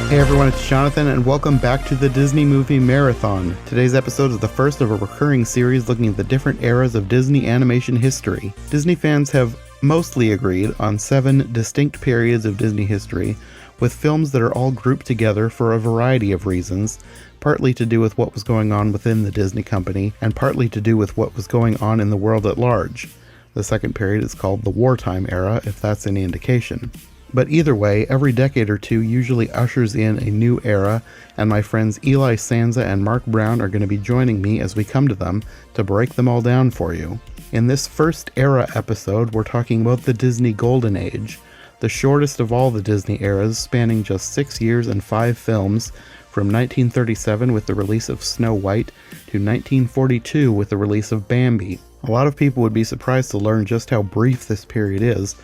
Hey everyone, it's Jonathan, and welcome back to the Disney Movie Marathon. Today's episode is the first of a recurring series looking at the different eras of Disney animation history. Disney fans have mostly agreed on 7 distinct periods of Disney history, with films that are all grouped together for a variety of reasons, partly to do with what was going on within the Disney company, and partly to do with what was going on in the world at large. The second period is called the wartime era, if that's any indication. But either way, every decade or two usually ushers in a new era, and my friends Eli Sanza and Mark Brown are going to be joining me as we come to them to break them all down for you. In this first era episode, we're talking about the Disney Golden Age, the shortest of all the Disney eras, spanning just 6 years and 5 films, from 1937 with the release of Snow White to 1942 with the release of Bambi. A lot of people would be surprised to learn just how brief this period is,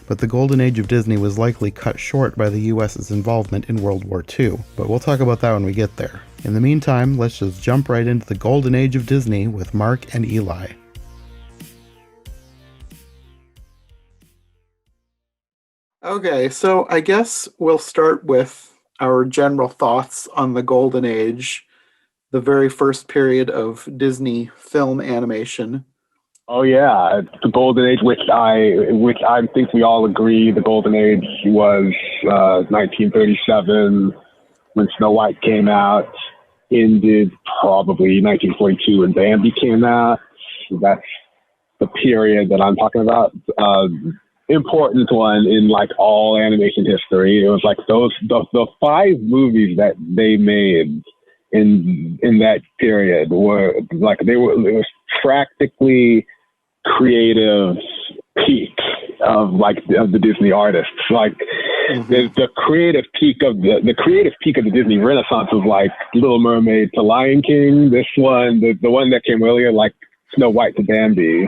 but the Golden Age of Disney was likely cut short by the US's involvement in World War II, but we'll talk about that when we get there. In the meantime, let's just jump right into the Golden Age of Disney with Mark and Eli. Okay, so I guess we'll start with our general thoughts on the Golden Age, the very first period of Disney film animation. Oh yeah, the Golden Age, which I think we all agree the Golden Age was 1937 when Snow White came out, ended probably 1942 when Bambi came out. That's the period that I'm talking about. Important one in like all animation history. It was like the 5 movies that they made in that period were like it was practically creative peak of the Disney artists. Like the creative peak of the Disney Renaissance was like Little Mermaid to Lion King. This one, the one that came earlier, like Snow White to Bambi,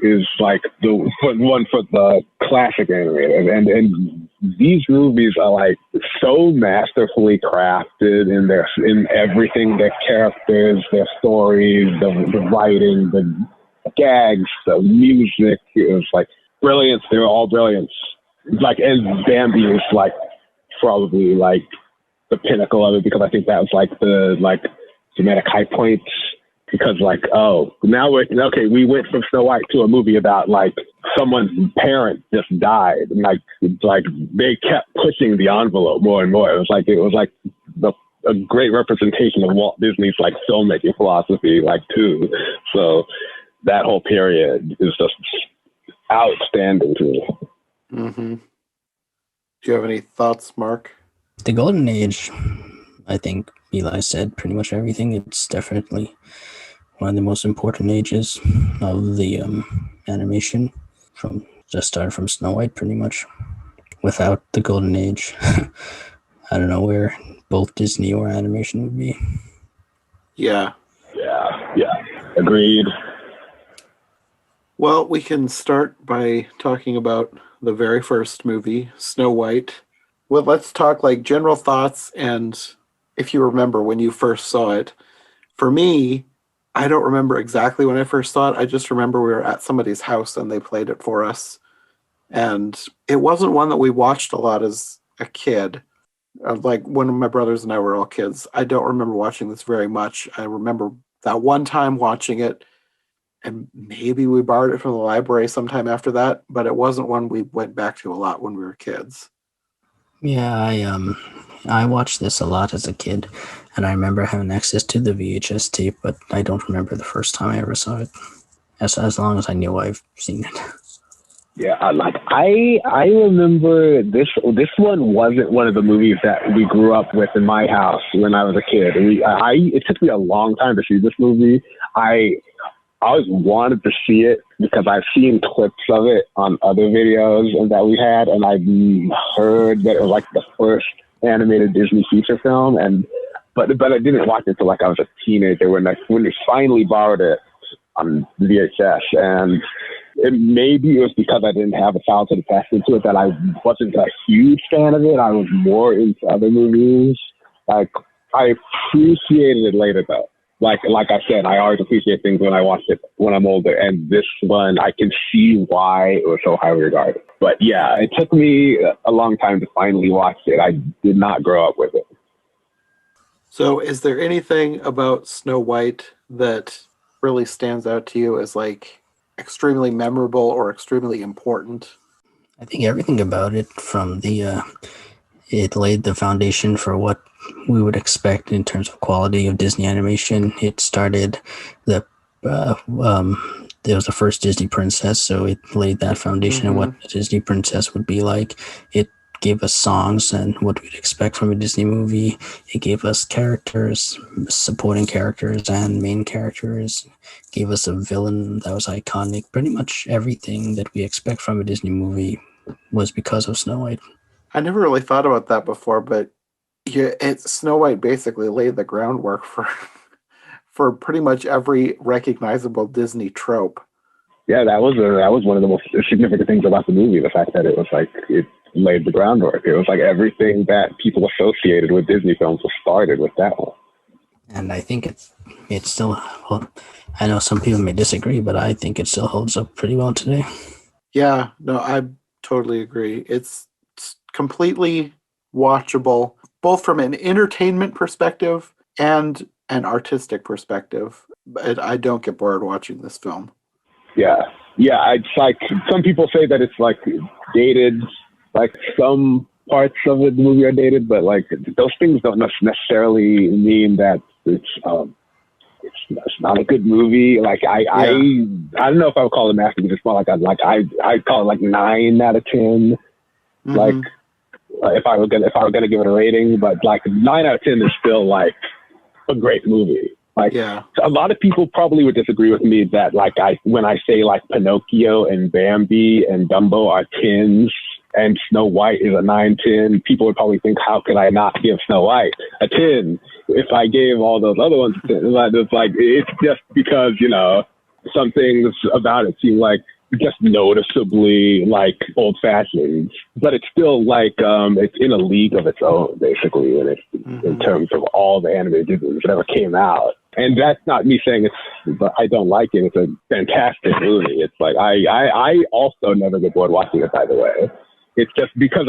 is like the one for the classic animated. And these movies are like so masterfully crafted in everything, their characters, their stories, the writing, the gags, the music. It was like brilliance. They were all brilliance. Like, and Bambi is like probably like the pinnacle of it, because I think that was like the dramatic high points. Because like, oh, now we went from Snow White to a movie about like someone's parent just died, and like they kept pushing the envelope more and more. It was like a great representation of Walt Disney's like filmmaking philosophy, like too. So that whole period is just outstanding to me. Mm-hmm. Do you have any thoughts, Mark? The Golden Age, I think Eli said pretty much everything. It's definitely one of the most important ages of the animation, started from Snow White pretty much. Without the Golden Age, I don't know where both Disney or animation would be. Yeah. Agreed. Well, we can start by talking about the very first movie, Snow White. Well, let's talk like general thoughts, and if you remember when you first saw it. For me, I don't remember exactly when I first saw it. I just remember we were at somebody's house and they played it for us. And it wasn't one that we watched a lot as a kid. Like when my brothers and I were all kids. I don't remember watching this very much. I remember that one time watching it, and maybe we borrowed it from the library sometime after that, but it wasn't one we went back to a lot when we were kids. Yeah, I watched this a lot as a kid, and I remember having access to the VHS tape, but I don't remember the first time I ever saw it. As long as I knew I've seen it. Yeah, I remember this one wasn't one of the movies that we grew up with in my house when I was a kid. It took me a long time to see this movie. I always wanted to see it because I've seen clips of it on other videos and that we had, and I've heard that it was like the first animated Disney feature film, but I didn't watch it until like I was a teenager when they finally borrowed it on VHS, and maybe it was because I didn't have a childhood attachment to it that I wasn't a huge fan of it. I was more into other movies. Like, I appreciated it later though. like I said, I always appreciate things when I watch it when I'm older, and this one I can see why it was so highly regarded. But yeah, it took me a long time to finally watch it. I did not grow up with it. So, is there anything about Snow White that really stands out to you as like extremely memorable or extremely important? I think everything about it, from the it laid the foundation for what we would expect in terms of quality of Disney animation. It started the it was the first Disney princess, so it laid that foundation of what a Disney princess would be like. It gave us songs and what we'd expect from a Disney movie. It gave us characters, supporting characters and main characters. It gave us a villain that was iconic. Pretty much everything that we expect from a Disney movie was because of Snow White. I never really thought about that before, but yeah, Snow White basically laid the groundwork for for pretty much every recognizable Disney trope. Yeah, that was one of the most significant things about the movie. The fact that it was like it laid the groundwork. It was like everything that people associated with Disney films was started with that one. And I think it's still, well, I know some people may disagree, but I think it still holds up pretty well today. Yeah, no, I totally agree. It's completely watchable, both from an entertainment perspective and an artistic perspective. But I don't get bored watching this film. Yeah, it's like some people say that it's like dated. Like some parts of the movie are dated, but like those things don't necessarily mean that it's not a good movie. Like I don't know if I would call it a masterpiece. It's more like I call it like 9 out of 10. Mm-hmm. Like if I were gonna give it a rating, but like 9 out of 10 is still like a great movie. Like a lot of people probably would disagree with me that like when I say like Pinocchio and Bambi and Dumbo are 10s and Snow White is a 9-10, people would probably think, how could I not give Snow White a 10 if I gave all those other ones a 10? It's like, it's just because, you know, some things about it seem like just noticeably like old fashioned, but it's still like it's in a league of its own basically, and it's in terms of all the animated movies that ever came out. And that's not me saying I don't like it. It's a fantastic movie. It's like I also never get bored watching it, by the way. It's just because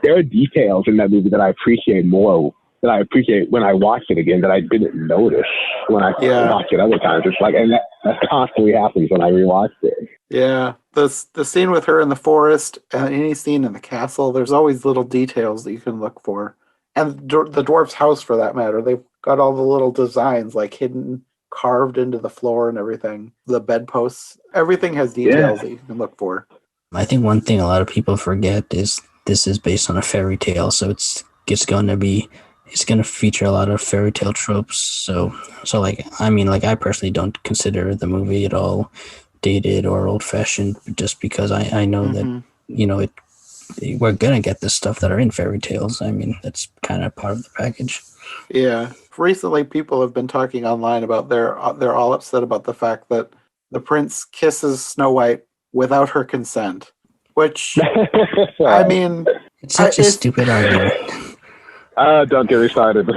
there are details in that movie that I appreciate more, that I appreciate when I watch it again, that I didn't notice when I watched it other times. It's like, and that constantly happens when I rewatched it. Yeah, the scene with her in the forest and any scene in the castle, there's always little details that you can look for. And the dwarf's house, for that matter, they've got all the little designs like hidden, carved into the floor and everything. The bedposts, everything has details that you can look for. I think one thing a lot of people forget is this is based on a fairy tale, so it's going to feature a lot of fairy tale tropes. So like, I mean, like, I personally don't consider the movie at all dated or old fashioned, just because I know that, you know, we're gonna get the stuff that are in fairy tales. I mean, that's kind of part of the package. Yeah. Recently, people have been talking online about they're all upset about the fact that the prince kisses Snow White without her consent, which I mean, it's such a stupid argument. Don't get me started.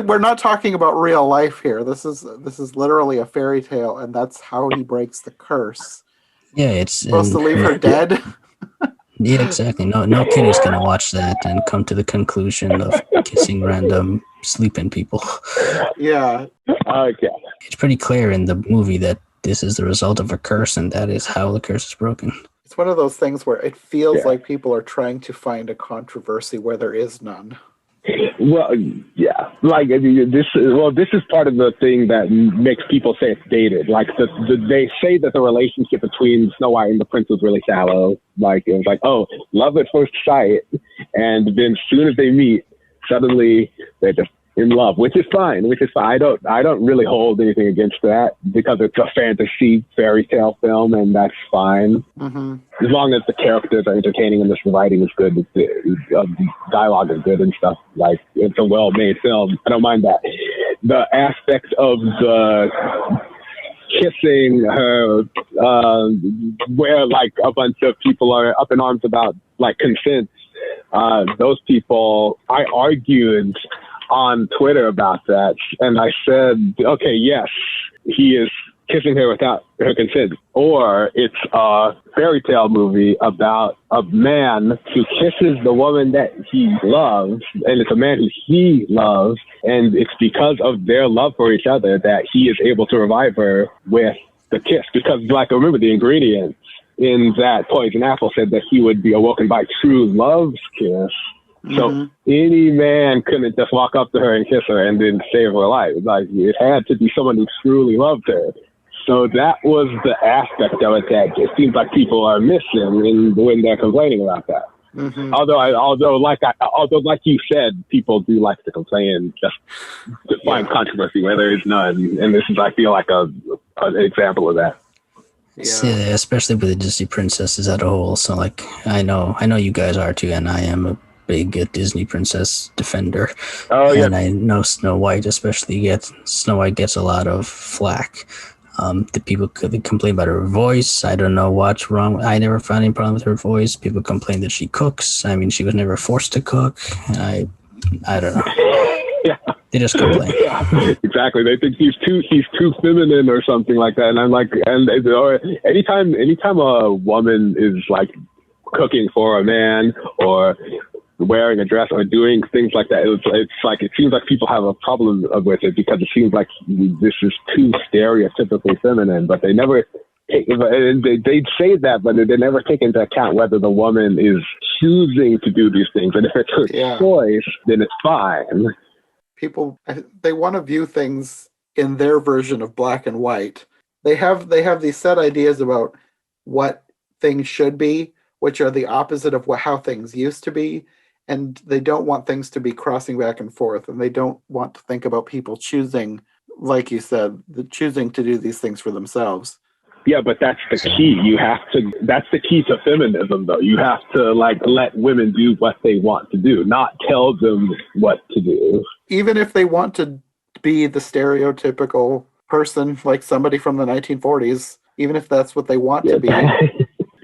We're not talking about real life here. This is literally a fairy tale, and that's how he breaks the curse. Yeah, it's supposed to leave her dead. Yeah, exactly. No kid is gonna watch that and come to the conclusion of kissing random sleeping people. Yeah. Okay. It's pretty clear in the movie that this is the result of a curse, and that is how the curse is broken. It's one of those things where it feels like people are trying to find a controversy where there is none. Well, yeah. Like this is part of the thing that makes people say it's dated. Like they say that the relationship between Snow White and the prince was really shallow. Like it was like, oh, love at first sight, and then as soon as they meet, suddenly they're just in love, which is fine. I don't really hold anything against that because it's a fantasy fairy tale film, and that's fine. Mm-hmm. As long as the characters are entertaining and the writing is good, the dialogue is good and stuff. Like it's a well-made film. I don't mind that. The aspect of the kissing her, where like a bunch of people are up in arms about like consent. Those people, I argued on Twitter about that, and I said, okay, yes, he is kissing her without her consent, or it's a fairy tale movie about a man who kisses the woman that he loves, and it's a man who he loves, and it's because of their love for each other that he is able to revive her with the kiss. Because, like, remember the ingredients in that poison apple said that he would be awoken by true love's kiss. So any man couldn't just walk up to her and kiss her and then save her life. Like, it had to be someone who truly loved her. So that was the aspect of it that it seems like people are missing when they're complaining about that. Although, like you said, people do like to complain just to find controversy where there is none, and this is, I feel like, an example of that. Yeah, especially with the Disney princesses as a whole. So, like, I know you guys are too, and I am a big Disney princess defender. And I know Snow White gets a lot of flack. The people could complain about her voice. I don't know what's wrong. I never found any problem with her voice. People complain that she cooks. I mean, she was never forced to cook. I don't know. They just complain. Exactly. They think he's too feminine or something like that. And I'm like, or anytime a woman is like cooking for a man or wearing a dress or doing things like that, it's like, it seems like people have a problem with it because it seems like this is too stereotypically feminine, but they never they say that, but they never take into account whether the woman is choosing to do these things. And if it's her choice, then it's fine. People, they want to view things in their version of black and white. They have these set ideas about what things should be, which are the opposite of how things used to be. And they don't want things to be crossing back and forth. And they don't want to think about people choosing, like you said, choosing to do these things for themselves. Yeah, but that's the key. That's the key to feminism, though. You have to, like, let women do what they want to do, not tell them what to do. Even if they want to be the stereotypical person, like somebody from the 1940s, even if that's what they want to be.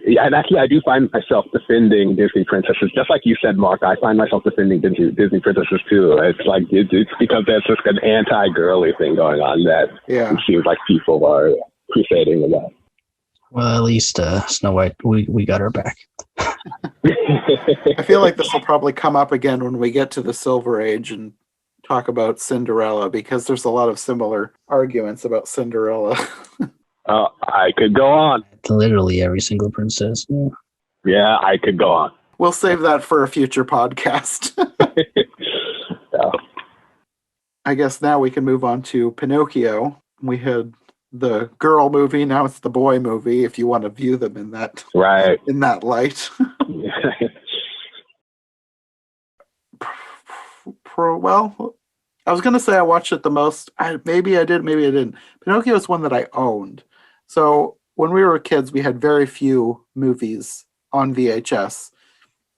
Yeah, and actually, I do find myself defending Disney princesses. Just like you said, Mark, I find myself defending Disney princesses, too. It's like, it's because there's just an anti-girly thing going on that it seems like people are crusading about. Well, at least Snow White, we got her back. I feel like this will probably come up again when we get to the Silver Age and talk about Cinderella, because there's a lot of similar arguments about Cinderella. I could go on. Literally every single princess. Yeah, I could go on. We'll save that for a future podcast. I guess now we can move on to Pinocchio. We had the girl movie, now it's the boy movie, if you want to view them in that in that light. Well, I was going to say I watched it the most. Maybe I did, maybe I didn't. Pinocchio is one that I owned. So when we were kids, we had very few movies on VHS.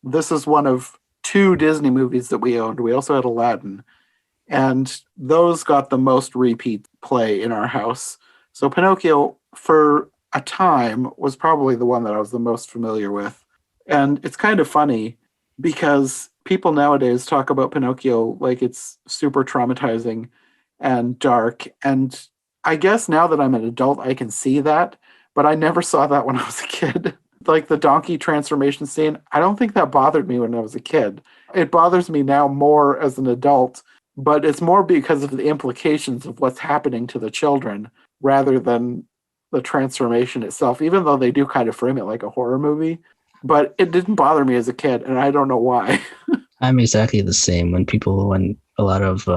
This is one of 2 Disney movies that we owned. We also had Aladdin. And those got the most repeat play in our house. So Pinocchio, for a time, was probably the one that I was the most familiar with. And it's kind of funny because people nowadays talk about Pinocchio like it's super traumatizing and dark. And I guess now that I'm an adult, I can see that. But I never saw that when I was a kid. Like the donkey transformation scene, I don't think that bothered me when I was a kid. It bothers me now more as an adult, but it's more because of the implications of what's happening to the children rather than the transformation itself, even though they do kind of frame it like a horror movie. But it didn't bother me as a kid, and I don't know why. I'm exactly the same. When a lot of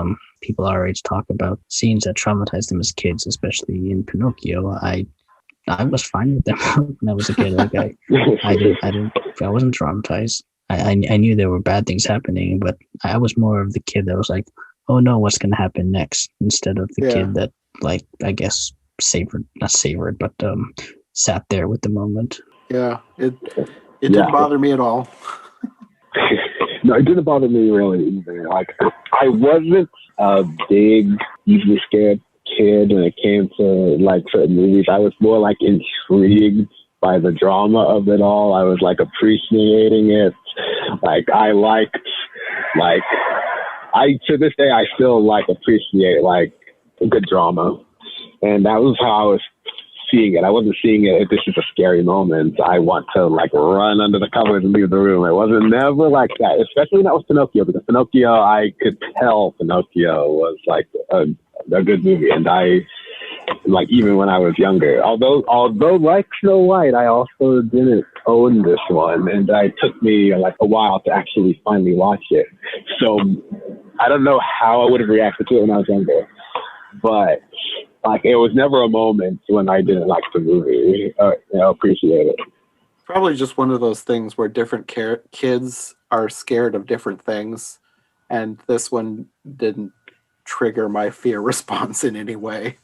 people our age talk about scenes that traumatized them as kids, especially in Pinocchio, I was fine with them when I was a kid. Like I wasn't traumatized. I knew there were bad things happening, but I was more of the kid that was like, oh no, what's going to happen next? Instead of the kid that, like, I guess not savored, but sat there with the moment. Yeah, it didn't bother me at all. No, it didn't bother me really either. Like, I wasn't a big, easily scared kid when it came to like certain movies. I was more like intrigued by the drama of it all. I was like appreciating it. Like, I liked like I to this day I still like appreciate like a good drama, and that was how I was seeing it. I wasn't seeing it. If this is a scary moment, I want to like run under the covers and leave the room. It wasn't never like that, especially not with Pinocchio, because Pinocchio, I could tell Pinocchio was like a good movie, and I like even when I was younger. Although like Snow White, I also didn't own this one, and it took me like a while to actually finally watch it. So I don't know how I would have reacted to it when I was younger, but like it was never a moment when I didn't like the movie, appreciate it. Probably just one of those things where different kids are scared of different things, and this one didn't trigger my fear response in any way.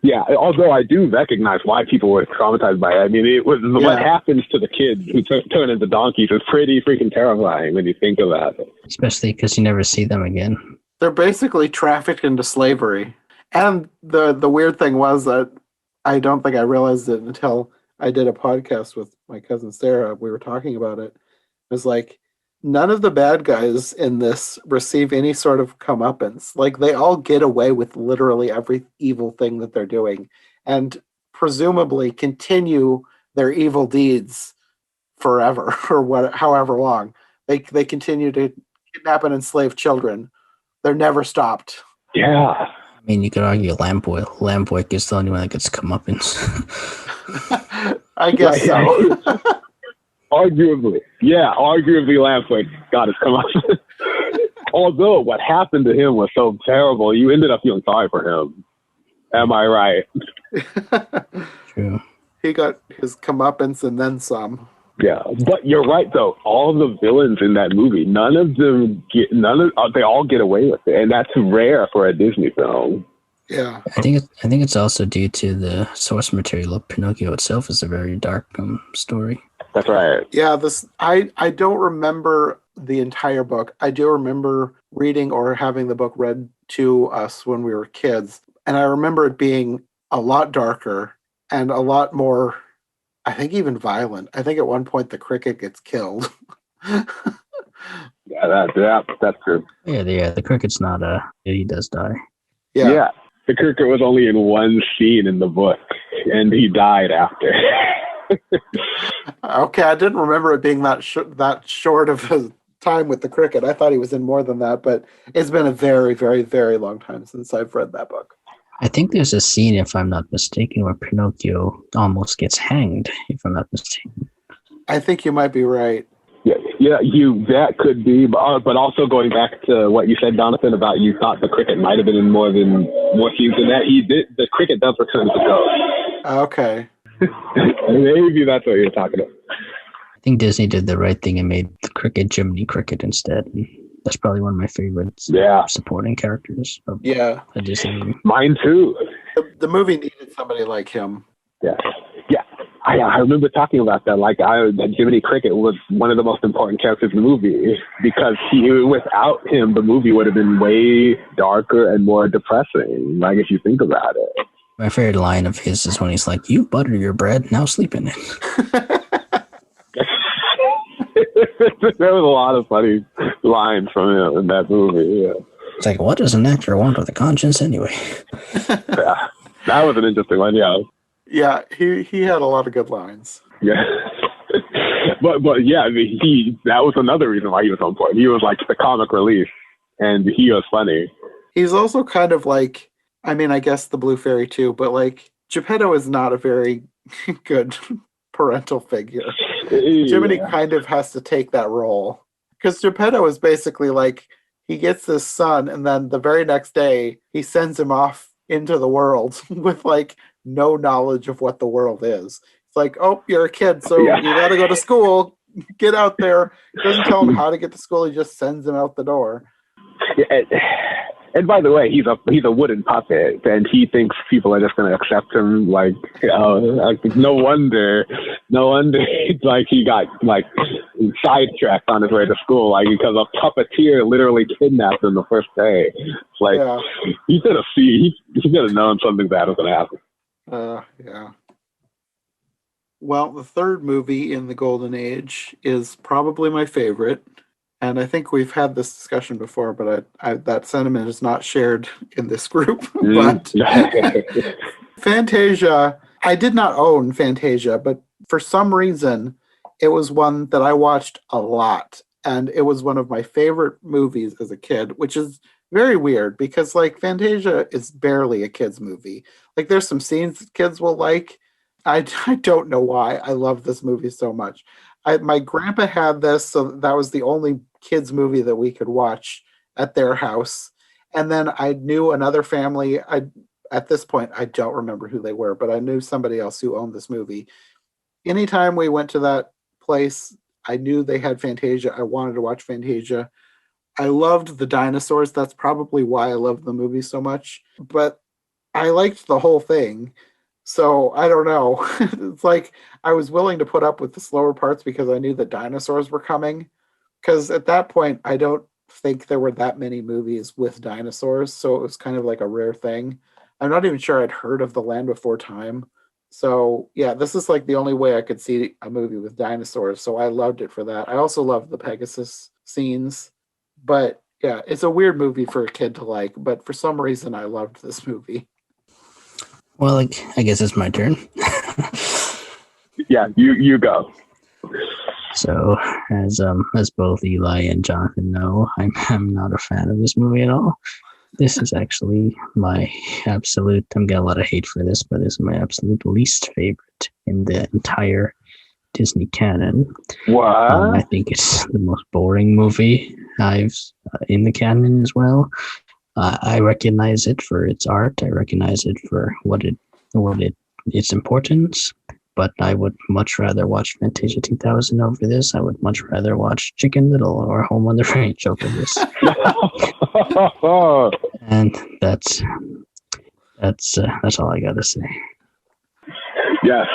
Yeah, although I do recognize why people were traumatized by it. I mean, it was what happens to the kids who turn into donkeys is pretty freaking terrifying when you think about it. Especially because you never see them again. They're basically trafficked into slavery. And the weird thing was that I don't think I realized it until I did a podcast with my cousin Sarah. We were talking about it. It was like, none of the bad guys in this receive any sort of comeuppance. Like, they all get away with literally every evil thing that they're doing, and presumably continue their evil deeds forever or however long. They continue to kidnap and enslave children. They're never stopped. Yeah. I mean, you could argue Lamboy. Lamboy is the only one that gets comeuppance. I guess so. Arguably Lamboy got his comeuppance. Although what happened to him was so terrible, you ended up feeling sorry for him. Am I right? True. He got his comeuppance and then some. Yeah, but you're right though. All the villains in that movie, they all get away with it, and that's rare for a Disney film. Yeah, I think it's also due to the source material of Pinocchio itself is a very dark story. That's right. Yeah, I don't remember the entire book. I do remember reading or having the book read to us when we were kids, and I remember it being a lot darker and a lot more, I think, even violent. I think at one point the cricket gets killed. Yeah, that's true. Yeah, the cricket's not he does die. Yeah. The cricket was only in one scene in the book, and he died after. Okay, I didn't remember it being that short of a time with the cricket. I thought he was in more than that, but it's been a very, very, very long time since I've read that book. I think there's a scene, if I'm not mistaken, where Pinocchio almost gets hanged, if I'm not mistaken. I think you might be right. Yeah, that could be, but also going back to what you said, Jonathan, about you thought the cricket might have been in more scenes than that. The cricket does return to go. Okay. Maybe that's what you're talking about. I think Disney did the right thing and made the cricket Jiminy Cricket instead. That's probably one of my favorites. Yeah. Supporting characters. Of a Disney movie. Mine too. The movie needed somebody like him. Yeah. I remember talking about that. Like, Jiminy Cricket was one of the most important characters in the movie because without him, the movie would have been way darker and more depressing. Like, if you think about it. My favorite line of his is when he's like, "You butter your bread, now sleep in it." There was a lot of funny lines from him in that movie. Yeah. It's like, what does an actor want with a conscience anyway? Yeah, that was an interesting one. Yeah. Yeah, he had a lot of good lines. Yeah. but yeah, I mean, that was another reason why he was so important. He was like the comic relief, and he was funny. He's also kind of like, I mean, I guess the Blue Fairy too, but like Geppetto is not a very good parental figure. Jiminy kind of has to take that role because Geppetto is basically like, he gets this son, and then the very next day he sends him off into the world with like no knowledge of what the world is. It's like, oh, you're a kid, so you got to go to school. Get out there. He doesn't tell him how to get to school. He just sends him out the door. And by the way, he's a wooden puppet, and he thinks people are just going to accept him. Like, no wonder, like he got like sidetracked on his way to school, like because a puppeteer literally kidnapped him the first day. It's like he should have known something bad was going to happen. Yeah. Well, the third movie in the Golden Age is probably my favorite. And I think we've had this discussion before, but that sentiment is not shared in this group. But Fantasia, I did not own Fantasia, but for some reason, it was one that I watched a lot. And it was one of my favorite movies as a kid, which is very weird because, like, Fantasia is barely a kid's movie. Like, there's some scenes that kids will like. I don't know why. I love this movie so much. My grandpa had this, so that was the only kids movie that we could watch at their house. And then I knew another family. At this point, I don't remember who they were, but I knew somebody else who owned this movie. Anytime we went to that place, I knew they had Fantasia. I wanted to watch Fantasia. I loved the dinosaurs. That's probably why I loved the movie so much. But I liked the whole thing. So I don't know. It's like I was willing to put up with the slower parts because I knew the dinosaurs were coming. Because at that point, I don't think there were that many movies with dinosaurs. So it was kind of like a rare thing. I'm not even sure I'd heard of The Land Before Time. So yeah, this is like the only way I could see a movie with dinosaurs. So I loved it for that. I also loved the Pegasus scenes. But yeah, it's a weird movie for a kid to like. But for some reason, I loved this movie. Well, like, I guess it's my turn. Yeah, you go. So, as both Eli and Jonathan know, I'm not a fan of this movie at all. This is actually my absolute. I'm getting a lot of hate for this, but this is my absolute least favorite in the entire Disney canon. What? I think it's the most boring movie I've in the canon as well. I recognize it for its art. I recognize it for its importance. But I would much rather watch Fantasia 2000 over this. I would much rather watch Chicken Little or Home on the Range over this. And that's all I gotta say. Yes.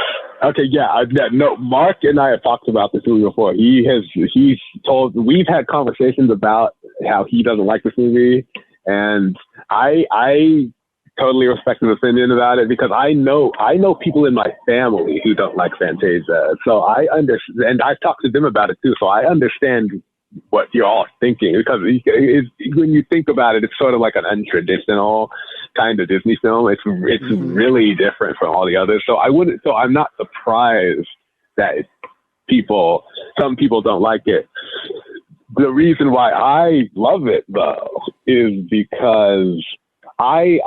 Okay. Yeah. No. Mark and I have talked about this movie before. He's told. We've had conversations about how he doesn't like this movie. And I totally respect his opinion about it because I know people in my family who don't like Fantasia. So I understand, and I've talked to them about it too. So I understand what you're all thinking because when you think about it, it's sort of like an untraditional kind of Disney film. It's really different from all the others. So I'm not surprised that some people don't like it. The reason why I love it though is because I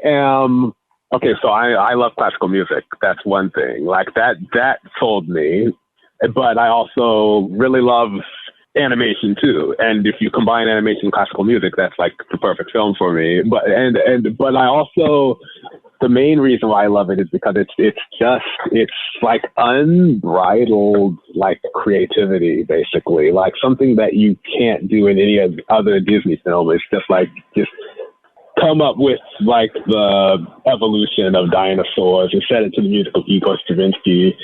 am okay. So I love classical music. That's one thing. Like that sold me. But I also really love animation too. And if you combine animation and classical music, that's like the perfect film for me. But I also, the main reason why I love it is because it's like unbridled like creativity, basically, like something that you can't do in any other Disney film. It's just come up with like the evolution of dinosaurs and set it to the music of Igor Stravinsky,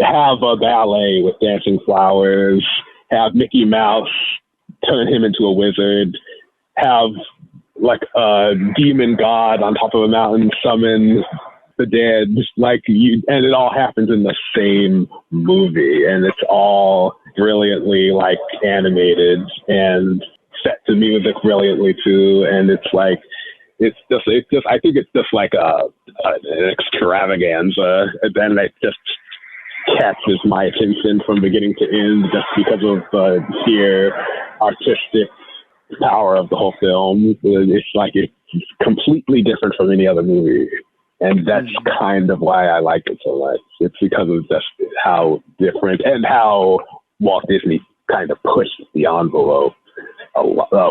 have a ballet with dancing flowers, have Mickey Mouse turn him into a wizard, have like a demon god on top of a mountain summon the dead, and it all happens in the same movie, and it's all brilliantly like animated and set to music brilliantly too, and it's just I think it's just like an extravaganza, and then it just catches my attention from beginning to end just because of the sheer artistic power of the whole film. It's completely different from any other movie, and that's kind of why I like it so much. It's because of just how different and how Walt Disney kind of pushed the envelope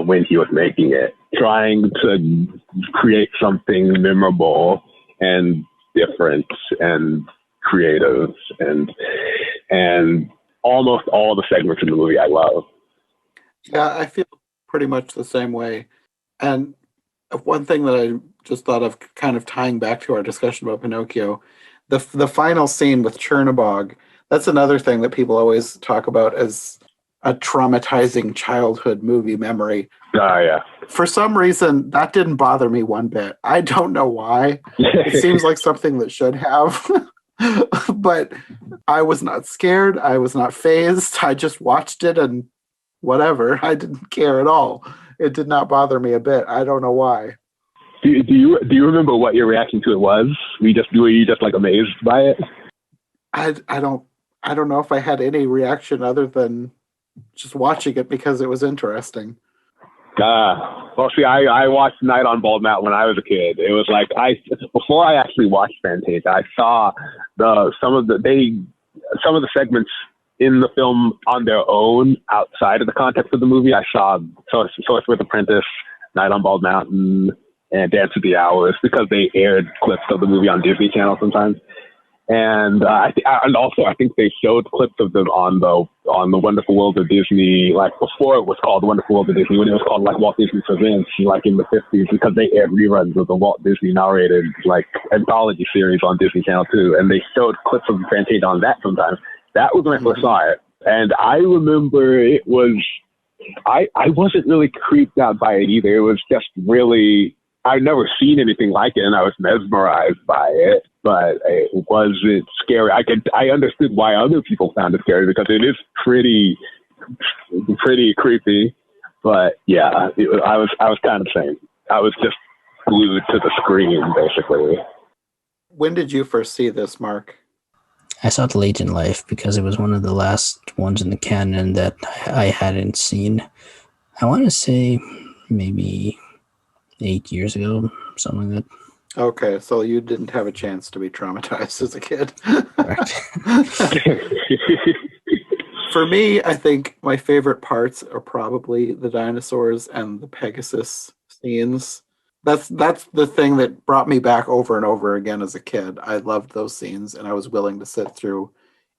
when he was making it, trying to create something memorable and different and creative, and almost all the segments in the movie I love. Yeah, I feel pretty much the same way. And one thing that I just thought of, kind of tying back to our discussion about Pinocchio, the final scene with Chernabog, that's another thing that people always talk about as a traumatizing childhood movie memory. Yeah. For some reason, that didn't bother me one bit. I don't know why. It seems like something that should have. But I was not scared. I was not fazed. I just watched it and whatever. I didn't care at all. It did not bother me a bit. I don't know why. Do you remember what your reaction to it was? Were you just like amazed by it? I don't know if I had any reaction other than just watching it because it was interesting. Well, see, I watched Night on Bald Mountain when I was a kid. It was like before I actually watched Fantasia, I saw some of the segments in the film on their own outside of the context of the movie. I saw Sorcerer's Apprentice, Night on Bald Mountain, and Dance with the Hours because they aired clips of the movie on Disney Channel sometimes. And and also I think they showed clips of them on the Wonderful World of Disney, like before it was called Wonderful World of Disney, when it was called like Walt Disney Presents, like in the 50s, because they aired reruns of the Walt Disney narrated like anthology series on Disney Channel too, and they showed clips of Fantasia on that sometimes. That was when I first saw it, and I remember it was I wasn't really creeped out by it either. It was just really, I'd never seen anything like it, and I was mesmerized by it. But it wasn't scary. I understood why other people found it scary because it is pretty creepy. But yeah, I was kind of the same. I was just glued to the screen basically. When did you first see this, Mark? I saw it late in life because it was one of the last ones in the canon that I hadn't seen. I want to say maybe 8 years ago, something like that. Okay, so you didn't have a chance to be traumatized as a kid. Correct. For me, I think my favorite parts are probably the dinosaurs and the Pegasus scenes. That's the thing that brought me back over and over again as a kid. I loved those scenes, and I was willing to sit through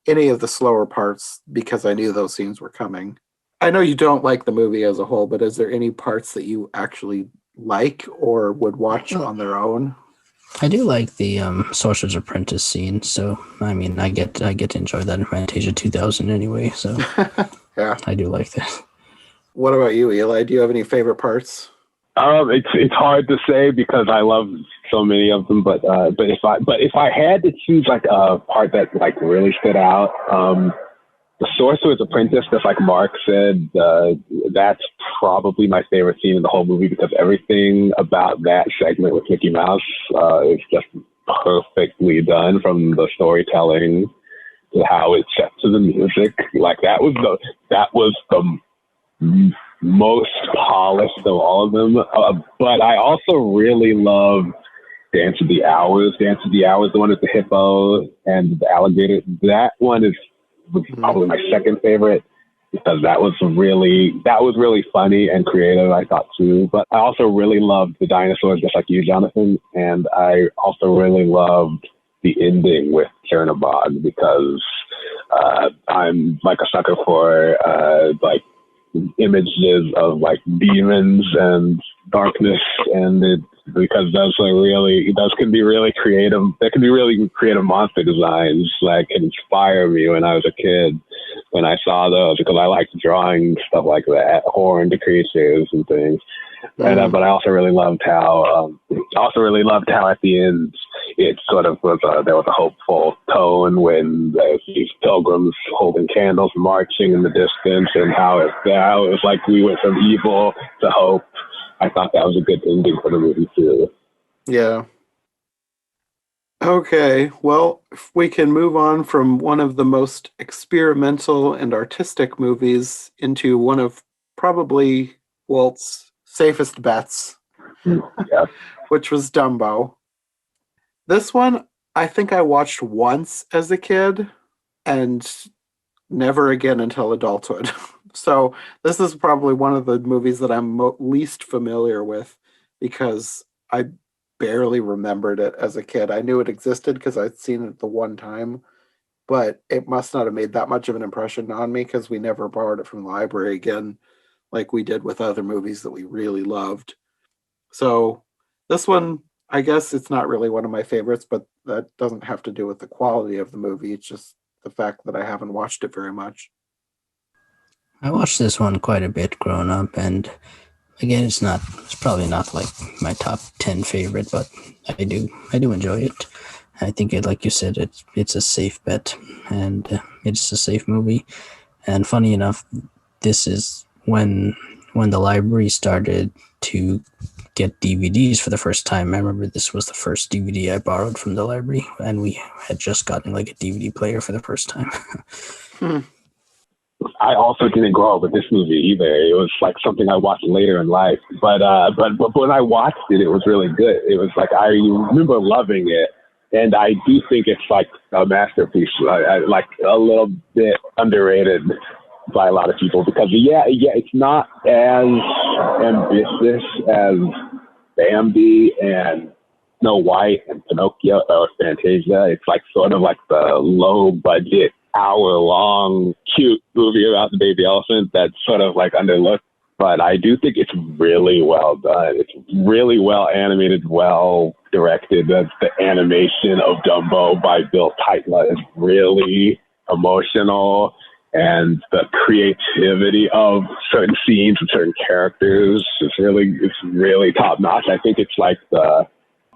any of the slower parts because I knew those scenes were coming. I know you don't like the movie as a whole, but is there any parts that you actually like or would watch on their own? I do like the Sorcerer's Apprentice scene, so I mean, I get to enjoy that in Fantasia 2000 anyway. So Yeah, I do like that. What about you, Eli? Do you have any favorite parts? It's hard to say because I love so many of them, but if I had to choose like a part that like really stood out, the Sorcerer's Apprentice, just like Mark said, that's probably my favorite scene in the whole movie because everything about that segment with Mickey Mouse is just perfectly done, from the storytelling to how it's set to the music. Like that was the most polished of all of them. But I also really love Dance of the Hours. Dance of the Hours, the one with the hippo and the alligator. That one is probably my second favorite because that was really funny and creative, I thought too. But I also really loved the dinosaurs, just like you, Jonathan. And I also really loved the ending with Chernabog because I'm like a sucker for like images of like demons and darkness, and because those can be really creative. There can be really creative monster designs that can inspire me when I was a kid when I saw those, because I liked drawing stuff like that, horned creatures and things. And but I also really loved how at the end it sort of was there was a hopeful tone when there's these pilgrims holding candles marching in the distance, and how it was like we went from evil to hope. I thought that was a good ending for the movie too. Yeah. Okay, well, if we can move on from one of the most experimental and artistic movies into one of probably Walt's safest bets, Yeah. which was Dumbo. This one, I think I watched once as a kid and never again until adulthood. So this is probably one of the movies that I'm least familiar with because I barely remembered it as a kid. I knew it existed because I'd seen it the one time, but it must not have made that much of an impression on me because we never borrowed it from the library again like we did with other movies that we really loved. So this one, I guess it's not really one of my favorites, but that doesn't have to do with the quality of the movie. It's just the fact that I haven't watched it very much. I watched this one quite a bit growing up, and again, it's probably not like my top 10 favorite, but I do enjoy it. I think like you said, it's a safe bet, and it's a safe movie. And funny enough, this is when the library started to get DVDs for the first time, I remember this was the first DVD I borrowed from the library, and we had just gotten like a DVD player for the first time. I also didn't grow up with this movie either. It was like something I watched later in life. But when I watched it, it was really good. It was like, I remember loving it. And I do think it's like a masterpiece, like a little bit underrated by a lot of people because it's not as ambitious as Bambi and Snow White and Pinocchio or Fantasia. It's like sort of like the low budget, hour-long, cute movie about the baby elephant that's sort of like underlooked. But I do think it's really well done. It's really well animated, well directed. The animation of Dumbo by Bill Titla is really emotional, and the creativity of certain scenes and certain characters is really top notch. I think it's like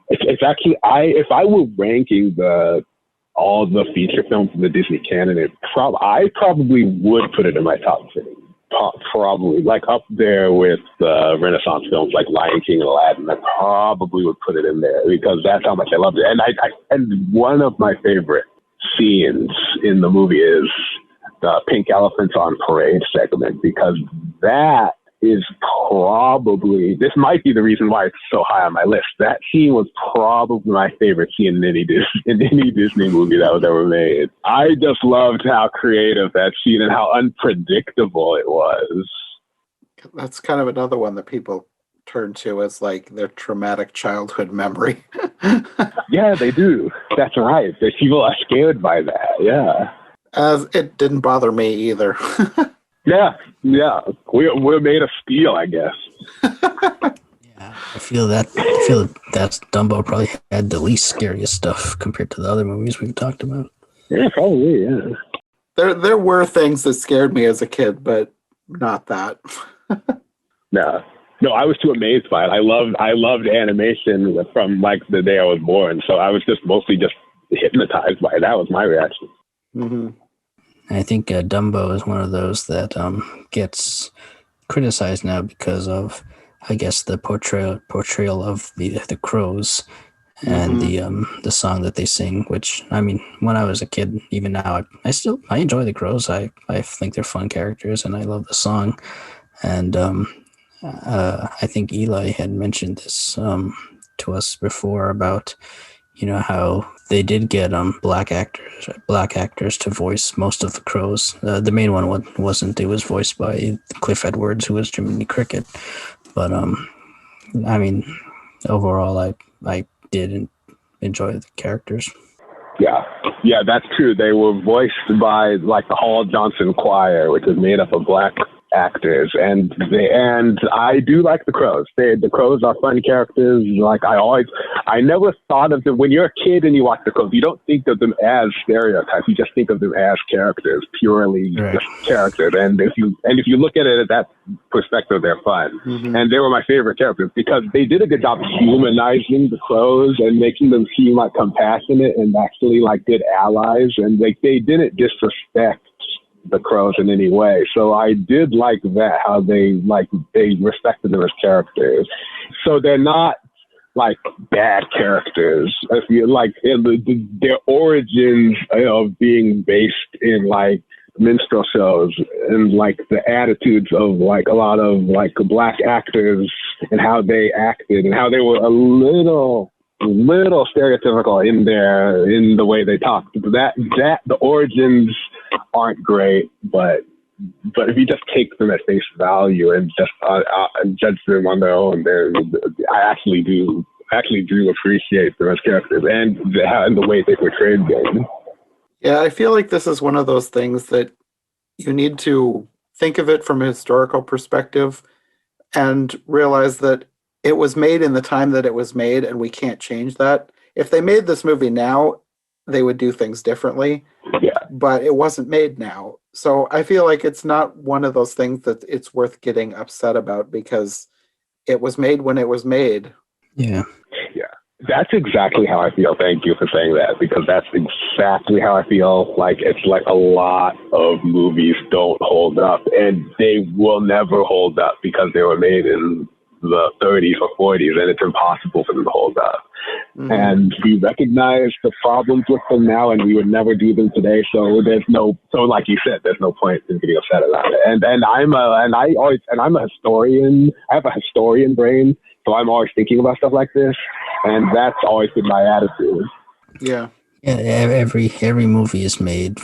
it's actually if I were ranking all the feature films in the Disney canon, I probably would put it in my top 3. Probably like up there with the Renaissance films like Lion King and Aladdin. I probably would put it in there because that's how much I loved it. And one of my favorite scenes in the movie is the Pink Elephants on Parade segment, because that is probably, this might be the reason why it's so high on my list. That scene was probably my favorite scene in any Disney movie that was ever made. I just loved how creative that scene and how unpredictable it was. That's kind of another one that people turn to as like their traumatic childhood memory. Yeah, they do. That's right. People are scared by that. Yeah. As it didn't bother me either. Yeah. We're made of steel, I guess. Yeah, I feel that Dumbo probably had the least scariest stuff compared to the other movies we've talked about. Yeah, probably. Yeah. There were things that scared me as a kid, but not that. No, I was too amazed by it. I loved animation from like the day I was born, so I was just mostly just hypnotized by it. That was my reaction. Mm-hmm. I think Dumbo is one of those that gets criticized now because of, I guess, the portrayal of the crows and the song that they sing. Which, I mean, when I was a kid, even now, I enjoy the crows. I think they're fun characters, and I love the song. And I think Eli had mentioned this to us before about, how they did get black actors to voice most of the crows. The main one wasn't. It was voiced by Cliff Edwards, who was Jiminy Cricket. But I mean, overall, I did enjoy the characters. Yeah, that's true. They were voiced by like the Hall Johnson Choir, which is made up of black actors, and I do like the crows. The crows are fun characters. Like I never thought of them when you're a kid and you watch the crows. You don't think of them as stereotypes. You just think of them as characters, purely just characters. And if you look at it at that perspective, they're fun. Mm-hmm. And they were my favorite characters because they did a good job humanizing the crows and making them seem like compassionate and actually like good allies. And they didn't disrespect the crows in any way. So I did like that, how they respected them as characters. So they're not like bad characters. If you like their origins of being based in like minstrel shows and like the attitudes of like a lot of like black actors and how they acted and how they were a little stereotypical in the way they talked. That the origins aren't great, but if you just take them at face value and just judge them on their own, I actually do appreciate them as characters and the way they portrayed them. Yeah, I feel like this is one of those things that you need to think of it from a historical perspective and realize that it was made in the time that it was made, and we can't change that. If they made this movie now, they would do things differently. Yeah. But it wasn't made now. So I feel like it's not one of those things that it's worth getting upset about because it was made when it was made. Yeah. Yeah. That's exactly how I feel. Thank you for saying that, because that's exactly how I feel. Like, it's like a lot of movies don't hold up, and they will never hold up because they were made in the 30s or 40s, and it's impossible for them to hold up. Mm-hmm. And we recognize the problems with them now, and we would never do them today. So like you said, there's no point in getting upset about it. And I'm a historian. I have a historian brain, so I'm always thinking about stuff like this, and that's always been my attitude. Yeah. Yeah, every movie is made,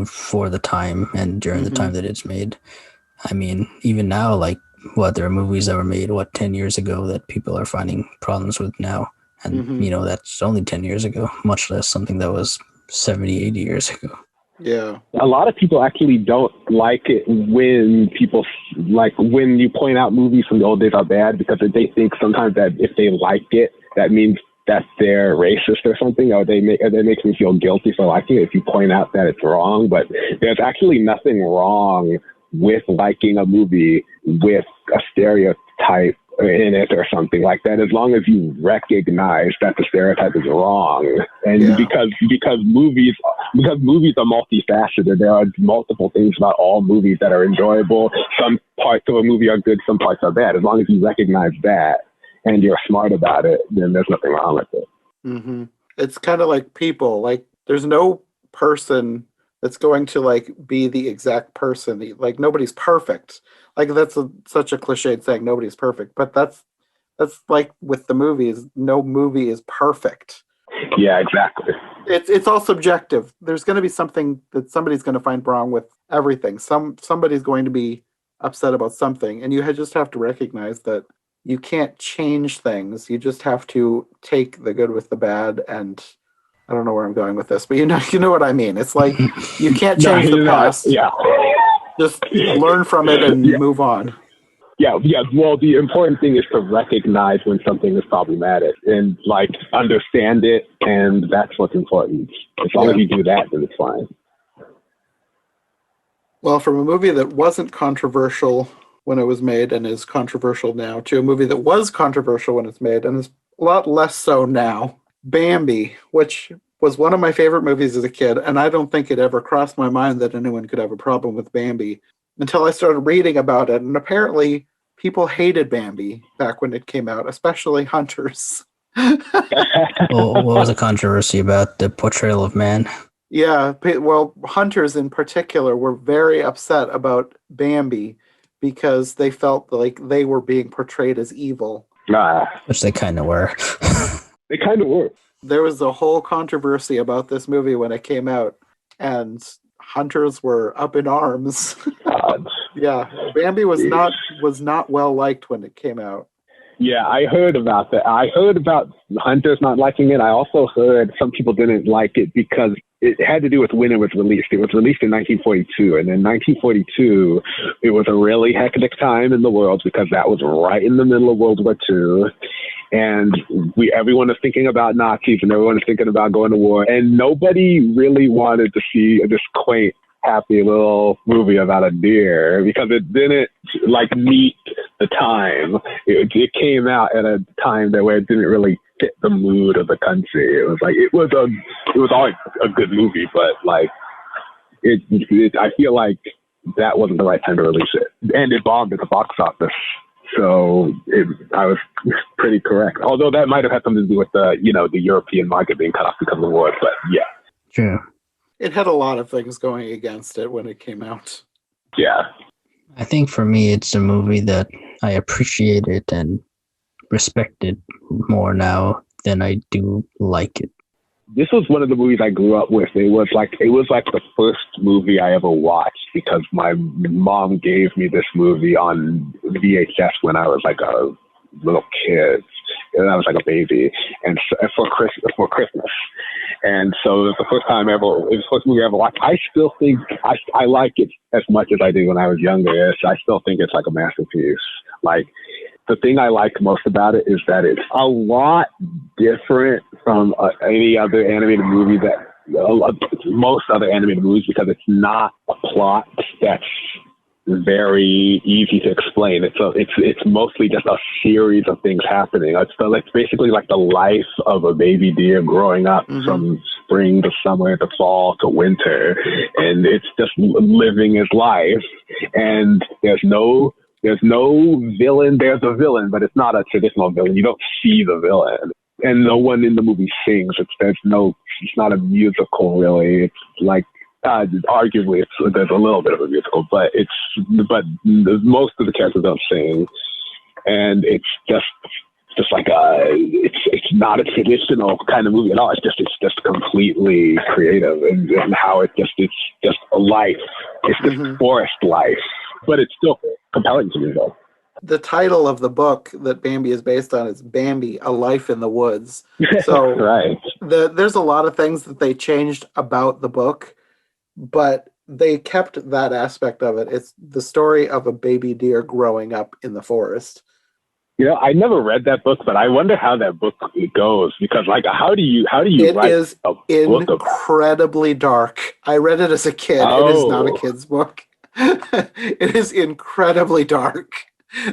for the time and during the time that it's made. I mean, even now, like, there are movies that were made, 10 years ago that people are finding problems with now. And, that's only 10 years ago, much less something that was 70, 80 years ago. Yeah. A lot of people actually don't like it when when you point out movies from the old days are bad, because they think sometimes that if they like it, that means that they're racist or something, or they make me feel guilty for liking it if you point out that it's wrong. But there's actually nothing wrong with liking a movie with a stereotype in it or something like that, as long as you recognize that the stereotype is wrong. And because movies are multifaceted, there are multiple things about all movies that are enjoyable. Some parts of a movie are good, some parts are bad. As long as you recognize that and you're smart about it, then there's nothing wrong with it. Mm-hmm. It's kind of like people. Like, there's no person that's going to like be the exact person. Like, nobody's perfect. Like, that's such a cliched saying, nobody's perfect. But that's like with the movies, no movie is perfect. Yeah, exactly. It's all subjective. There's going to be something that somebody's going to find wrong with everything. Somebody's going to be upset about something, and you just have to recognize that you can't change things. You just have to take the good with the bad. And I don't know where I'm going with this, but you know what I mean. It's like you can't change the past. Yeah. Just learn from it and move on. Yeah. Well, the important thing is to recognize when something is problematic and like understand it, and that's what's important. As long as you do that, then it's fine. Well, from a movie that wasn't controversial when it was made and is controversial now, to a movie that was controversial when it's made and is a lot less so now, Bambi, which was one of my favorite movies as a kid, and I don't think it ever crossed my mind that anyone could have a problem with Bambi until I started reading about it. And apparently people hated Bambi back when it came out, especially hunters. Well, what was the controversy about the portrayal of man? Yeah, well, hunters in particular were very upset about Bambi because they felt like they were being portrayed as evil. Which they kind of were. They kind of were. There was a whole controversy about this movie when it came out, and hunters were up in arms. Yeah, Bambi was not well liked when it came out. Yeah, I heard about that. I heard about hunters not liking it. I also heard some people didn't like it because it had to do with when it was released. It was released in 1942, and in 1942, it was a really hectic time in the world because that was right in the middle of World War II. And everyone is thinking about Nazis, and everyone is thinking about going to war. And nobody really wanted to see this quaint, happy little movie about a deer because it didn't meet the time. It came out at a time where it didn't really fit the mood of the country. It was always a good movie, but I feel like that wasn't the right time to release it, and it bombed at the box office. So I was pretty correct. Although that might have had something to do with the European market being cut off because of the war. But yeah, true. It had a lot of things going against it when it came out. Yeah. I think for me, it's a movie that I appreciate it and respect it more now than I do like it. This was one of the movies I grew up with. It was like the first movie I ever watched because my mom gave me this movie on VHS when I was like a little kid. And I was like a baby, and for Christmas. And so it was the first time ever. It was the first movie I ever watched. I still think I like it as much as I did when I was younger. I still think it's like a masterpiece. Like, the thing I like most about it is that it's a lot different from any other animated movie most other animated movies, because it's not a plot that's very easy to explain. It's mostly just a series of things happening. It's basically like the life of a baby deer growing up from spring to summer to fall to winter, and it's just living his life. And there's no villain. There's a villain, but it's not a traditional villain. You don't see the villain, and no one in the movie sings. It's not a musical really. It's like arguably there's a little bit of a musical, but most of the characters don't sing, and it's just like it's not a traditional kind of movie at all. It's just completely creative, and how it's just a life. It's just forest life, but it's still compelling to me though. The title of the book that Bambi is based on is Bambi, A Life in the Woods. So right. There's a lot of things that they changed about the book, but they kept that aspect of it. It's the story of a baby deer growing up in the forest. I never read that book, but I wonder how that book goes, because like how do you write is a book incredibly dark. I read it as a kid. Oh. It is not a kid's book. It is incredibly dark.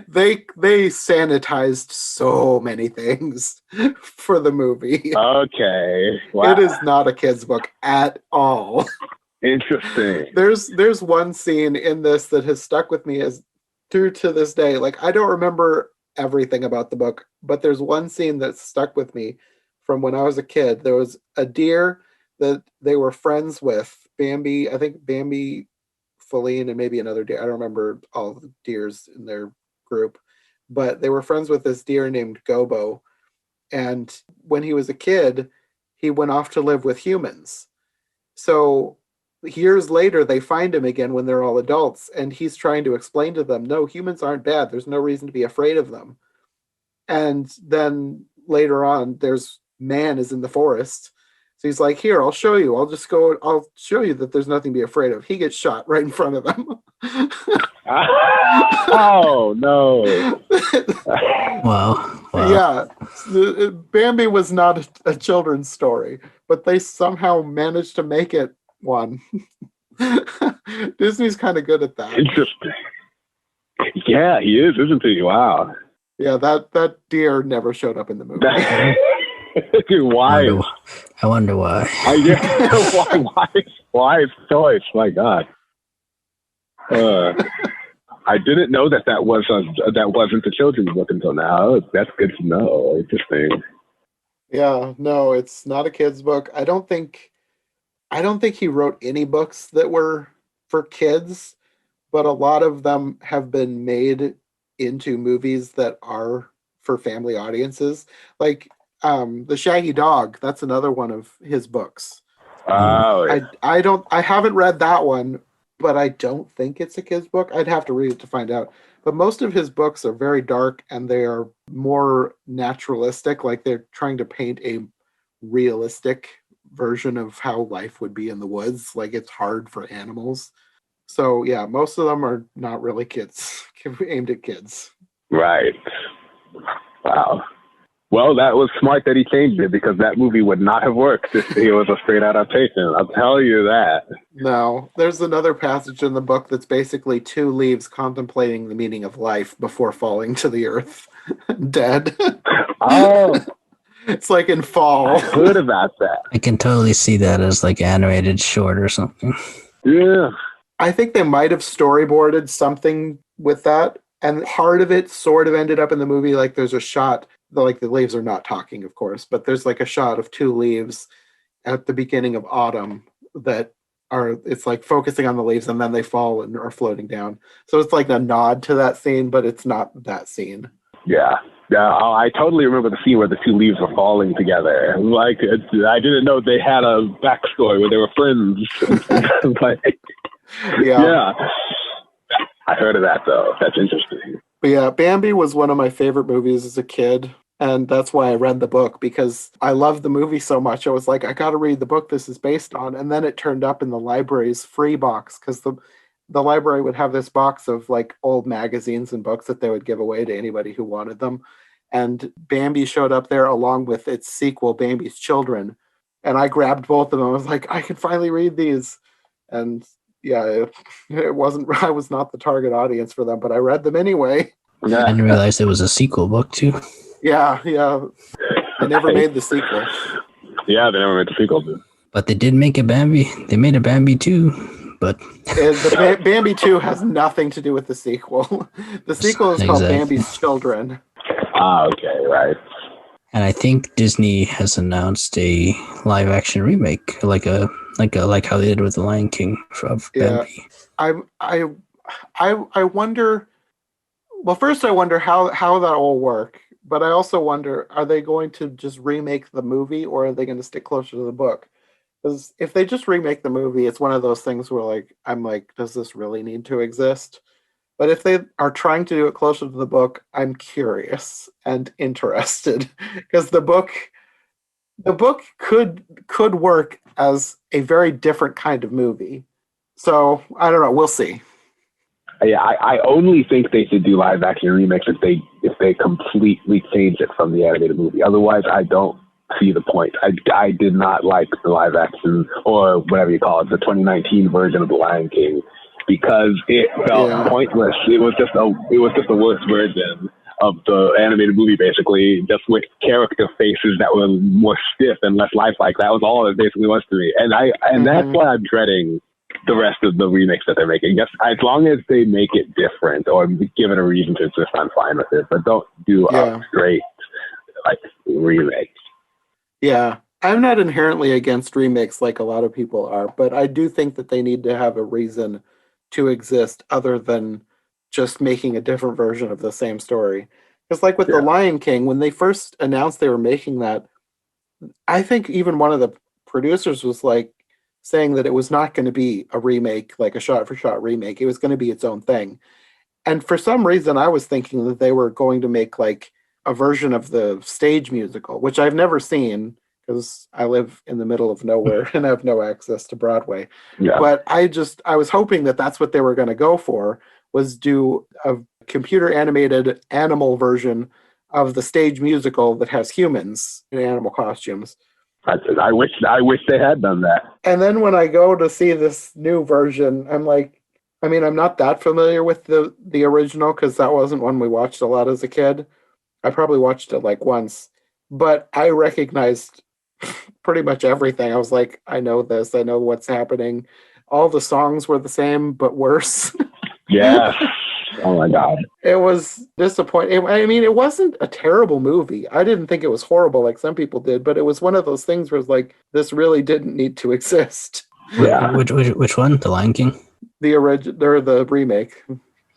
They sanitized so many things for the movie. Okay. Wow. It is not a kid's book at all. Interesting. There's one scene in this that has stuck with me as through to this day. Like, I don't remember everything about the book, but there's one scene that stuck with me from when I was a kid. There was a deer that they were friends with. Bambi, I think Bambi, Feline, and maybe another deer. I don't remember all the deers in their group, but they were friends with this deer named Gobo. And when he was a kid, he went off to live with humans. So years later, they find him again when they're all adults, and he's trying to explain to them, no, humans aren't bad. There's no reason to be afraid of them. And then later on, man is in the forest. So he's like, here, I'll show you. I'll show you that there's nothing to be afraid of. He gets shot right in front of them. Oh, no. Wow. Yeah. Bambi was not a children's story, but they somehow managed to make it one. Disney's kind of good at that. Interesting. Yeah, he is, isn't he? Wow. Yeah, that deer never showed up in the movie. Why? I wonder why. Why his choice? My God. I didn't know that wasn't a children's book until now. That's good to know. Interesting. Yeah, no, it's not a kid's book. I don't think he wrote any books that were for kids, but a lot of them have been made into movies that are for family audiences. Like The Shaggy Dog, that's another one of his books. Oh, yeah. I haven't read that one, but I don't think it's a kid's book. I'd have to read it to find out. But most of his books are very dark, and they are more naturalistic, like they're trying to paint a realistic version of how life would be in the woods. Like, it's hard for animals. So yeah, most of them are not really kids, aimed at kids. Right. Wow. Well, that was smart that he changed it, because that movie would not have worked if it was a straight adaptation. I'll tell you that. No, there's another passage in the book that's basically two leaves contemplating the meaning of life before falling to the earth, dead. Oh. It's like in fall. I heard about that. I can totally see that as like animated short or something. Yeah. I think they might have storyboarded something with that, and part of it sort of ended up in the movie. Like, there's a shot, like, the leaves are not talking, of course, but there's like a shot of two leaves at the beginning of autumn that it's like focusing on the leaves, and then they fall and are floating down. So it's like a nod to that scene, but it's not that scene. Yeah. Yeah, I totally remember the scene where the two leaves were falling together. Like, I didn't know they had a backstory where they were friends. But, yeah. I heard of that, though. That's interesting. But yeah, Bambi was one of my favorite movies as a kid, and that's why I read the book, because I loved the movie so much. I was like, I got to read the book this is based on, and then it turned up in the library's free box, because the library would have this box of like old magazines and books that they would give away to anybody who wanted them. And Bambi showed up there along with its sequel, Bambi's Children. And I grabbed both of them. I was like, I can finally read these. And yeah, it wasn't. I was not the target audience for them, but I read them anyway. I Yeah. didn't realize there was a sequel book too. Yeah, yeah. They never made the sequel. Yeah, they never made the sequel. But they did make a Bambi. They made a Bambi too. But The Bambi 2 has nothing to do with the sequel. The sequel is called Exactly. Bambi's Children. Ah, okay, right. and I think Disney has announced a live action remake, like how they did with the Lion King of Yeah. Bambi. I wonder. Well, first I wonder how that will work, but I also wonder, are they going to just remake the movie, or are they going to stick closer to the book? Because if they just remake the movie, it's one of those things where I'm like, does this really need to exist? But if they are trying to do it closer to the book, I'm curious and interested because the book could work as a very different kind of movie. So I don't know. We'll see. Yeah, I only think they should do live action remakes if they completely change it from the animated movie. Otherwise, I don't see the point. I did not like the live action, or whatever you call it, the 2019 version of The Lion King, because it felt pointless. It was just the worst version of the animated movie, basically, just with character faces that were more stiff and less lifelike. That was all it basically was to me, and that's why I'm dreading the rest of the remakes that they're making. Yes, as long as they make it different or give it a reason to exist, I'm fine with it. But don't do a straight remake. Yeah. I'm not inherently against remakes like a lot of people are, but I do think that they need to have a reason to exist other than just making a different version of the same story. Because like with The Lion King, when they first announced they were making that, I think even one of the producers was like saying that it was not going to be a remake, like a shot for shot remake. It was going to be its own thing. And for some reason, I was thinking that they were going to make like a version of the stage musical, which I've never seen because I live in the middle of nowhere and have no access to Broadway. Yeah. But I was hoping that that's what they were going to go for, was do a computer animated animal version of the stage musical that has humans in animal costumes. I wish they had done that. And then when I go to see this new version, I'm like, I mean, I'm not that familiar with the original because that wasn't one we watched a lot as a kid. I probably watched it like once, but I recognized pretty much everything. I was like, I know this, I know what's happening. All the songs were the same, but worse. Yes. Oh my God. It was disappointing. I mean, it wasn't a terrible movie. I didn't think it was horrible like some people did, but it was one of those things where it's like, this really didn't need to exist. Yeah. Which one? The Lion King? The original or the remake.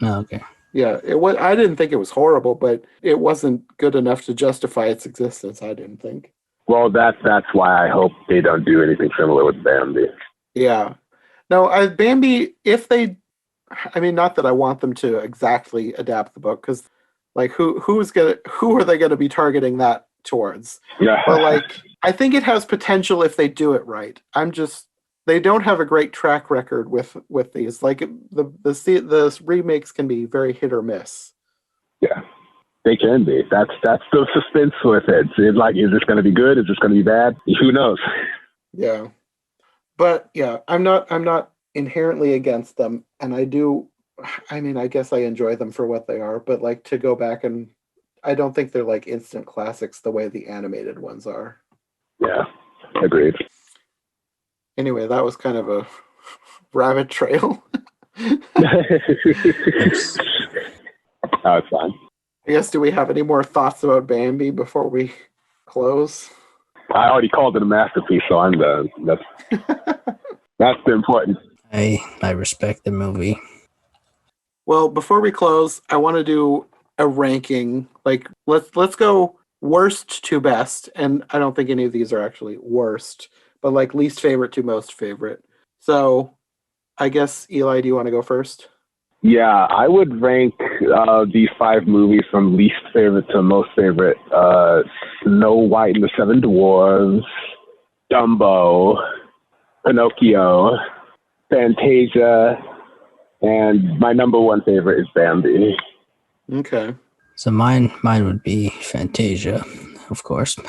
Oh, okay. Yeah, it was. I didn't think it was horrible, but it wasn't good enough to justify its existence. I didn't think. Well, that's why I hope they don't do anything similar with Bambi. Yeah, no, Bambi. If they, I mean, not that I want them to exactly adapt the book, because like who are they gonna be targeting that towards? Yeah. But like, I think it has potential if they do it right. They don't have a great track record with these. Like the remakes can be very hit or miss. Yeah, they can be. That's the suspense with it. It's like, is this going to be good? Is this going to be bad? Who knows? Yeah, but yeah, I'm not inherently against them, and I do. I mean, I guess I enjoy them for what they are, but like to go back and I don't think they're like instant classics the way the animated ones are. Yeah, agreed. Anyway, that was kind of a rabbit trail. That's fine. I guess, do we have any more thoughts about Bambi before we close? I already called it a masterpiece, so I'm done. That's the important. I respect the movie. Well, before we close, I want to do a ranking. Like, let's go worst to best, and I don't think any of these are actually worst, but like least favorite to most favorite. So, I guess Eli, do you want to go first? Yeah, I would rank these 5 movies from least favorite to most favorite. Snow White and the Seven Dwarfs, Dumbo, Pinocchio, Fantasia, and my number 1 favorite is Bambi. Okay. So mine would be Fantasia, of course.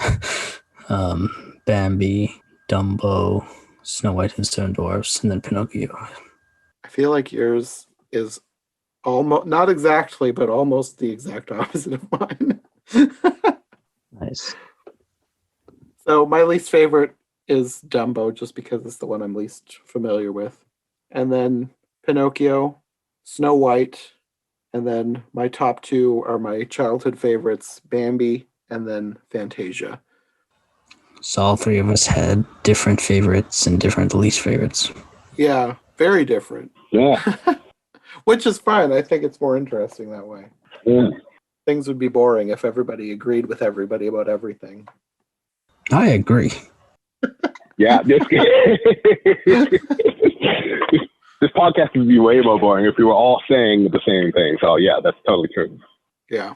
Bambi, Dumbo, Snow White and the Seven Dwarfs, and then Pinocchio. feel like yours is almost, not exactly, but almost the exact opposite of mine. Nice. So my least favorite is Dumbo, just because it's the one I'm least familiar with. And then Pinocchio, Snow White, and then my top two are my childhood favorites, Bambi, and then Fantasia. So all three of us had different favorites and different least favorites. Yeah, very different. Yeah. Which is fine. I think it's more interesting that way. Yeah. Things would be boring if everybody agreed with everybody about everything. I agree. Yeah. This podcast would be way more boring if we were all saying the same thing. So yeah, that's totally true. Yeah.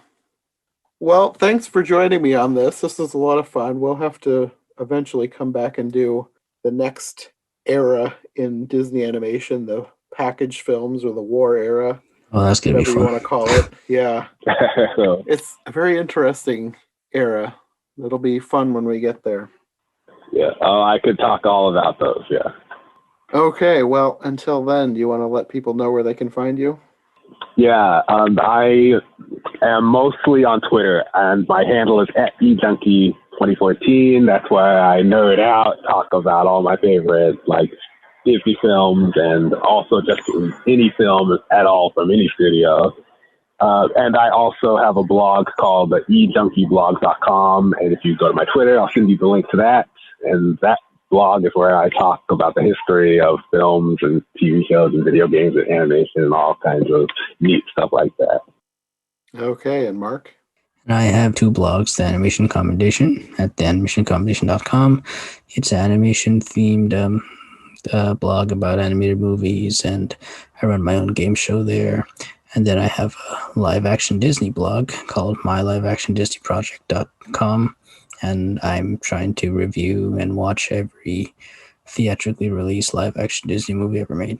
Well, thanks for joining me on this. This was a lot of fun. We'll have to eventually come back and do the next era in Disney animation, the package films or the war era, Oh, that's gonna be whatever you fun. want to call it. Yeah. So, It's a very interesting era. It'll be fun when we get there. yeah. Oh, I could talk all about those. Yeah. Okay, well, until then, do you want to let people know where they can find you? Yeah. I am mostly on Twitter, and my handle is @eJunkie2014. That's where I nerd out, talk about all my favorite like Disney films, and also just any film at all from any studio. And I also have a blog called eJunkieblog.com. And if you go to my Twitter, I'll send you the link to that. And that blog is where I talk about the history of films and TV shows and video games and animation and all kinds of neat stuff like that. Okay, and Mark? And I have two blogs, The Animation Commendation at theanimationcommendation.com. It's an animation-themed blog about animated movies, and I run my own game show there. And then I have a live-action Disney blog called myliveactiondisneyproject.com, and I'm trying to review and watch every theatrically released live-action Disney movie ever made.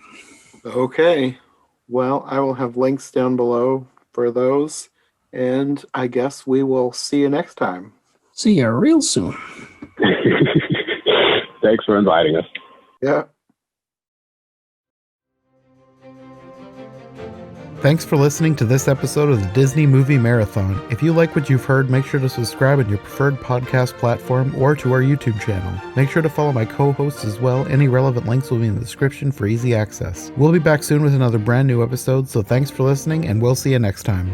Okay. Well, I will have links down below for those, and I guess we will see you next time. See you real soon. Thanks for inviting us. Yeah. Thanks for listening to this episode of the Disney Movie Marathon. If you like what you've heard, make sure to subscribe on your preferred podcast platform or to our YouTube channel. Make sure to follow my co-hosts as well. Any relevant links will be in the description for easy access. We'll be back soon with another brand new episode, so thanks for listening, and we'll see you next time.